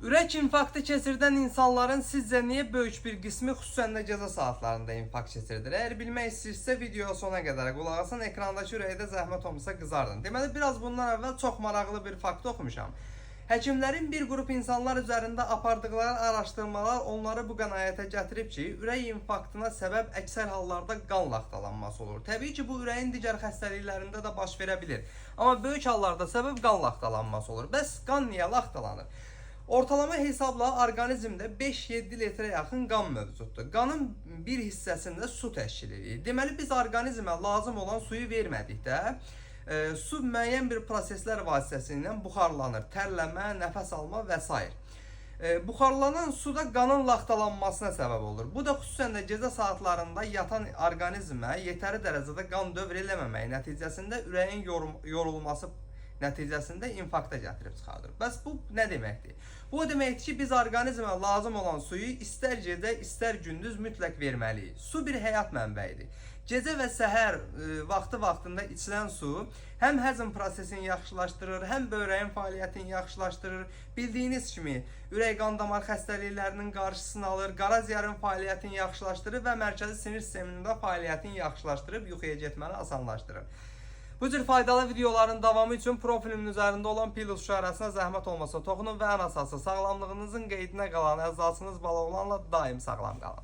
Ürək infarktı keçirdən insanların sizcə niyə böyük bir qismi xüsusən də gecə saatlarında infarkt keçirdir? Əgər bilmək istəyirsə videoya sona qədər qulaq asın, ekrandakı ürəkdə zəhmət olmasa qızardın. Deməli, biraz bundan əvvəl çox maraqlı bir fakt oxumuşam. Həkimlərin bir qrup insanlar üzərində apardıqları araşdırmalar onları bu qənaətə gətirib ki, ürək infarktına səbəb əksər hallarda qan laxtalanması olur. Təbii ki, bu ürəyin digər xəstəliklərində də baş verə bilir. Amma böyük hallarda səbəb qan laxtalanması olur. Bəs qan niyə laxtalanır? Ortalama hesabla orqanizmdə 5-7 litrə yaxın qan mövcuddur. Qanın bir hissəsində su təşkil edir. Deməli, biz orqanizmə lazım olan suyu vermədikdə, su müəyyən bir proseslər vasitəsilə buxarlanır. Tərləmə, nəfəs alma və s. Buxarlanan su da qanın laxtalanmasına səbəb olur. Bu da xüsusən də gecə saatlarında yatan orqanizmə yetəri dərəcədə qan dövr eləməməyi nəticəsində ürəyin yorulması nəticəsində infarkta gətirib çıxardır. Bəs bu nə deməkdir? Bu deməkdir ki, biz orqanizmə lazım olan suyu istər gecə, istər gündüz mütləq verməliyik. Su bir həyat mənbəyidir. Gecə və səhər vaxtında içilən su həm həzm prosesini yaxşılaşdırır, həm böbreyin fəaliyyətini yaxşılaşdırır. Bildiyiniz kimi, ürək-qan damar xəstəliklərinin qarşısını alır, qaraciyərin fəaliyyətini yaxşılaşdırır və mərkəzi sinir sisteminin də fəaliyyətini yaxşılaşdırıb yuxuya getməni asanlaşdırır. Bu cür faydalı videoların davamı üçün profilimin üzərində olan plus işarəsinə zəhmət olmasa toxunun və ən əsası sağlamlığınızın qeydinə qalan əzacınız balaoğlanla daim sağlam qalın.